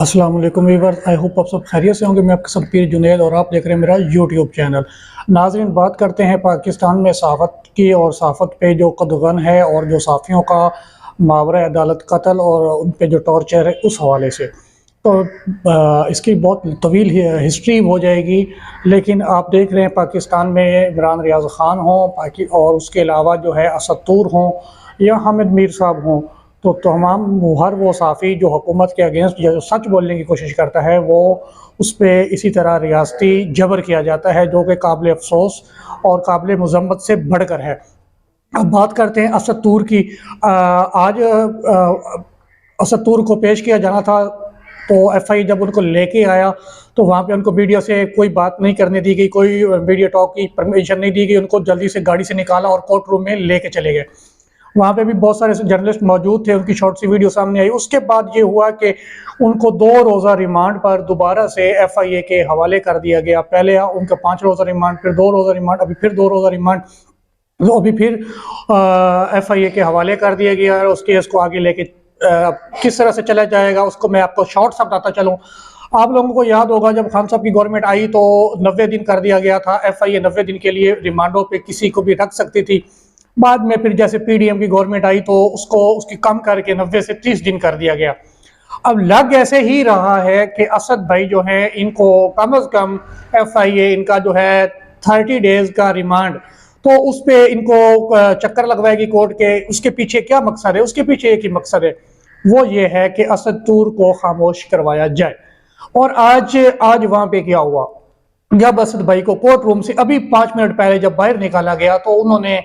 अस्सलाम वालेकुम viewers, I hope आप सब खैरियत से होंगे। मैं आपका सब पीर जुनैद और आप देख रहे हैं मेरा यूट्यूब चैनल। नाज़रीन, बात करते हैं पाकिस्तान में सहाफ़त की और सहाफ़त पे जो कदगन है और जो सहाफ़ियों का मावरा अदालत कत्ल और उन पे जो टॉर्चर है उस हवाले से। तो इसकी बहुत तवील हिस्ट्री हो जाएगी, लेकिन आप देख रहे हैं पाकिस्तान में इमरान रियाज़ ख़ान हों और उसके अलावा जो है असद तूर हों या हामिद मीर साहब हों, तो तमाम हर वो सहाफ़ी जो हुकूमत के अगेंस्ट जो सच बोलने की कोशिश करता है वो उस पर इसी तरह रियासती जबर किया जाता है, जो कि काबिल अफ़सोस और काबिल मज़म्मत से बढ़कर है। अब बात करते हैं असद तूर की। आज असद तूर को पेश किया जाना था, तो एफआई जब उनको लेके आया तो वहाँ पे उनको मीडिया से कोई बात नहीं करने दी गई, कोई मीडिया टॉक की परमिशन नहीं दी गई। उनको जल्दी से गाड़ी से निकाला और कोर्ट रूम में लेके चले गए। वहाँ पे भी बहुत सारे जर्नलिस्ट मौजूद थे, उनकी शॉर्ट सी वीडियो सामने आई। उसके बाद ये हुआ कि उनको 2 रोज़ा रिमांड पर दोबारा से एफआईए के हवाले कर दिया गया। पहले उनका 5 रोज़ा रिमांड, फिर 2 रोज़ा रिमांड, अभी फिर 2 रोज़ा रिमांड, तो अभी फिर एफआईए के हवाले कर दिया गया है। उस केस को आगे लेके किस तरह से चला जाएगा उसको मैं आपको शॉर्ट सा बताता चलूँ। आप लोगों को याद होगा जब खान साहब की गवर्नमेंट आई तो 90 दिन कर दिया गया था। एफआईए 90 दिन के लिए रिमांडों पे किसी को भी रख सकती थी। बाद में फिर जैसे पीडीएम की गवर्नमेंट आई तो उसकी कम करके 90 से 30 दिन कर दिया गया। अब लग ऐसे ही रहा है कि असद भाई जो है इनको कम अज कम एफआईए इनका जो है 30 डेज का रिमांड, तो उस पे इनको चक्कर लगवाएगी कोर्ट के। उसके पीछे क्या मकसद है? उसके पीछे एक ही मकसद है, वो ये है कि असद तूर को खामोश करवाया जाए। और आज आज वहां पे क्या हुआ, जब असद भाई को कोर्ट रूम से अभी 5 मिनट पहले जब बाहर निकाला गया तो उन्होंने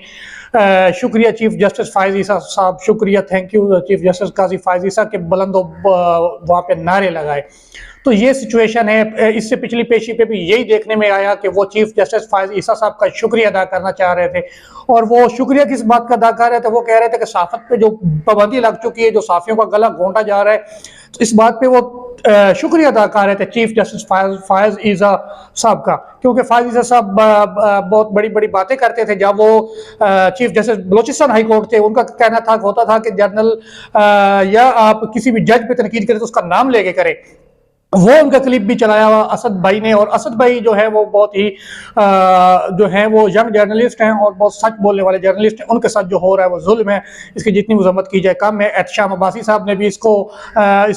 शुक्रिया चीफ जस्टिस फायज ईसा साहब, शुक्रिया, थैंक यू चीफ जस्टिस काजी फायज ईसा के बुलंदो वहाँ पे नारे लगाए। तो ये सिचुएशन है। इससे पिछली पेशी पे भी यही देखने में आया कि वो चीफ जस्टिस फायज ईसा साहब का शुक्रिया अदा करना चाह रहे थे। और वो शुक्रिया किस बात का अदा कर रहे थे? वो कह रहे थे कि सहाफत पे जो पाबंदी लग चुकी है, जो सहाफियों का गला घोंटा जा रहा है, तो इस बात पे वो शुक्रिया अदा कर रहे थे चीफ जस्टिस फायज ईसा साहब का। क्योंकि फायज ईसा साहब बहुत बड़ी बड़ी बातें करते थे। जब वो chief justice Balochistan high court थे, उनका कहना था होता था कि जनरल या आप किसी भी जज पे तनकीद करें तो उसका नाम लेके करें। वो उनका क्लिप भी चलाया हुआ असद भाई ने। और असद भाई जो है वो बहुत ही जो है वो यंग जर्नलिस्ट हैं और बहुत सच बोलने वाले जर्नलिस्ट हैं। उनके साथ जो हो रहा है वो जुल्म है, इसकी जितनी मजम्मत की जाए कम है। एहतशाम अब्बासी साहब ने भी इस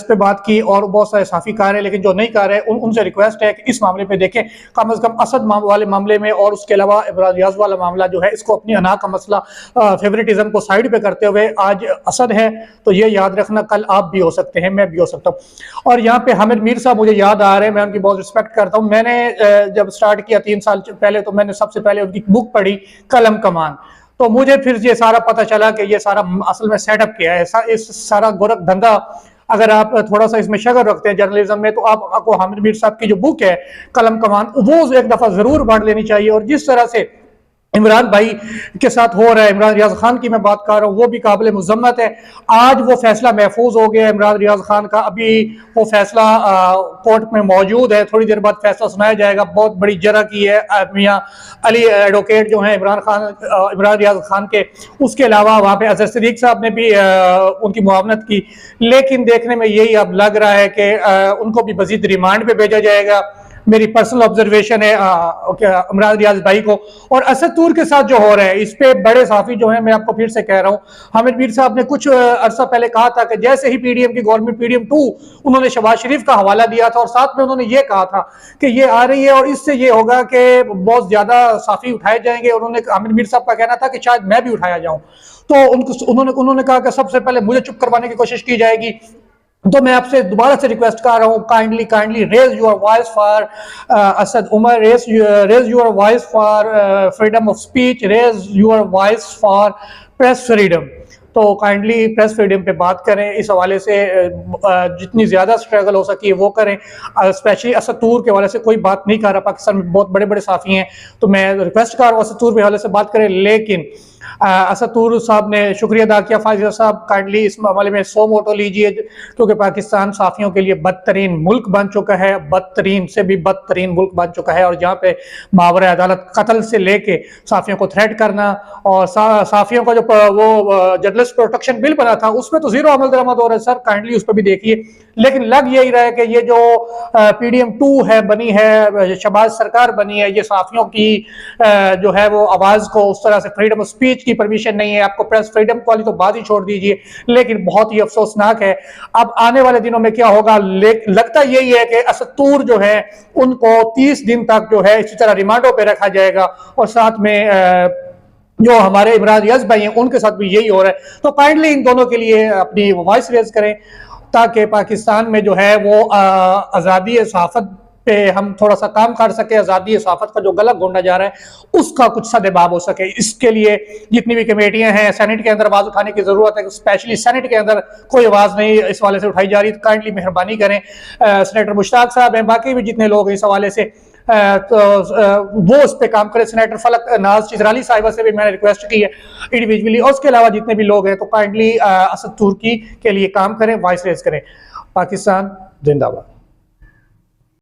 पे बात की और बहुत सारे साफी कार हैं, लेकिन जो नहीं कर रहे उनसे रिक्वेस्ट है कि इस मामले पे देखें कम अज कम असद वाले मामले में, और उसके अलावा इमरान रियाज वाला मामला जो है इसको अपनी अना का मसला फेवरेटिज्म को साइड पे करते हुए, आज असद है तो ये याद रखना कल आप भी हो सकते हैं, मैं भी हो सकता हूँ। और यहाँ पे हामिद मीर साहब मुझे याद आ रहे हैं, मैं उनकी बहुत रिस्पेक्ट करता हूँ। मैंने जब स्टार्ट किया 3 साल पहले तो मैंने सबसे पहले उनकी बुक पढ़ी कलम कमान। तो मुझे फिर ये सारा पता चला कि ये सारा असल में सेटअप किया है। इस सारा गोरख धंधा, अगर आप थोड़ा सा इसमें शगर रखते हैं जर्नलिज्म में, तो आपको हामिद मीर साहब की जो बुक है कलम कमान वो एक दफा जरूर पढ़ लेनी चाहिए। और जिस तरह से इमरान भाई के साथ हो रहा है, इमरान रियाज खान की मैं बात कर रहा हूँ, वो भी काबिल मुजम्मत है। आज वो फैसला महफूज हो गया इमरान रियाज खान का। अभी वो फैसला कोर्ट में मौजूद है, थोड़ी देर बाद फैसला सुनाया जाएगा। बहुत बड़ी जरा की है मियाँ अली एडवोकेट जो है इमरान रियाज खान के। उसके अलावा वहाँ पे अजहर सिद्दीक साहब ने भी उनकी मुआवनत की। लेकिन देखने में यही अब लग रहा है कि उनको भी मजीद रिमांड पे भेजा जाएगा। मेरी पर्सनल ऑब्जर्वेशन है इमरान रियाज भाई को। और असद तूर के साथ जो हो रहा है, इस पे बड़े साफी जो है, मैं आपको फिर से कह रहा हूँ, हामिद मीर साहब ने कुछ अरसा पहले कहा था कि जैसे ही पीडीएम की गवर्नमेंट पीडीएम 2 उन्होंने शहबाज शरीफ का हवाला दिया था और साथ में उन्होंने ये कहा था कि ये आ रही है और इससे ये होगा कि बहुत ज्यादा साफी उठाए जाएंगे। उन्होंने हामिद मीर साहब का कहना था कि शायद मैं भी उठाया जाऊं। तो उन्होंने कहा कि सबसे पहले मुझे चुप करवाने की कोशिश की जाएगी। तो मैं आपसे दोबारा से रिक्वेस्ट कर रहा हूँ, kindly raise your voice for Asad Umar, raise your voice for freedom of speech, raise your voice for press freedom. तो काइंडली प्रेस फ्रीडम पे बात करें। इस हवाले से जितनी ज़्यादा स्ट्रगल हो सकी वो करें। स्पेशली असद तूर के हवाले से कोई बात नहीं कर रहा, पाकिस्तान में बहुत बड़े बड़े साफ़ी हैं, तो मैं रिक्वेस्ट कर रहा हूँ असद तूर के हवाले से बात करें। लेकिन असद तूर साहब ने शुक्रिया अदा किया। फाजिल साहब काइंडली इस मामले में 100 मोटो लीजिए, क्योंकि पाकिस्तान साफ़ियों के लिए बदतरीन मुल्क बन चुका है, बदतरीन से भी बदतरीन मुल्क बन चुका है। और जहाँ पे मावरा अदालत कत्ल से लेके साफ़ियों को थ्रेट करना और साफ़ियों का जो वो जर्नलिस्ट प्रोटेक्शन बिल बना था उसमें तो जीरो अमल दरामद हो रहा है सर, काइंडली उस पर भी देखिए। लेकिन लग यही रहा है कि ये जो PDM 2 है बनी है, शहबाज सरकार बनी है, ये सहाफियों की जो है वो आवाज को उस तरह से फ्रीडम ऑफ स्पीच की परमिशन नहीं है। आपको प्रेस फ्रीडम वाली तो बात ही छोड़ दीजिए, लेकिन बहुत ही अफसोसनाक है। अब आने वाले दिनों में क्या होगा, लगता यही है कि असतूर जो है उनको 30 दिन तक जो है इसी तरह रिमांडों पे रखा जाएगा, और साथ में जो हमारे इमरान रियाज भाई हैं उनके साथ भी यही हो रहा है। तो काइंडली इन दोनों के लिए अपनी वॉइस रेज करें ताकि पाकिस्तान में जो है वो आज़ादी सहाफत पे हम थोड़ा सा काम कर सके, आज़ादी सहाफत का जो गला घोंटा जा रहा है उसका कुछ सदेबाब हो सके। इसके लिए जितनी भी कमेटियां हैं, सेनेट के अंदर आवाज उठाने की जरूरत है। स्पेशली सेनेट के अंदर कोई आवाज नहीं इस हवाले से उठाई जा रही, तो काइंडली मेहरबानी करें। सेनेटर मुश्ताक साहब हैं, बाकी भी जितने लोग हैं इस हवाले से तो वो उस पर काम करें। सेनेटर फलक नाज चिजराली साहिबा से भी मैंने रिक्वेस्ट की है इंडिविजुअली, और उसके अलावा जितने भी लोग हैं तो काइंडली असद तुर्की के लिए काम करें, वॉइस रेज करें। पाकिस्तान जिंदाबाद।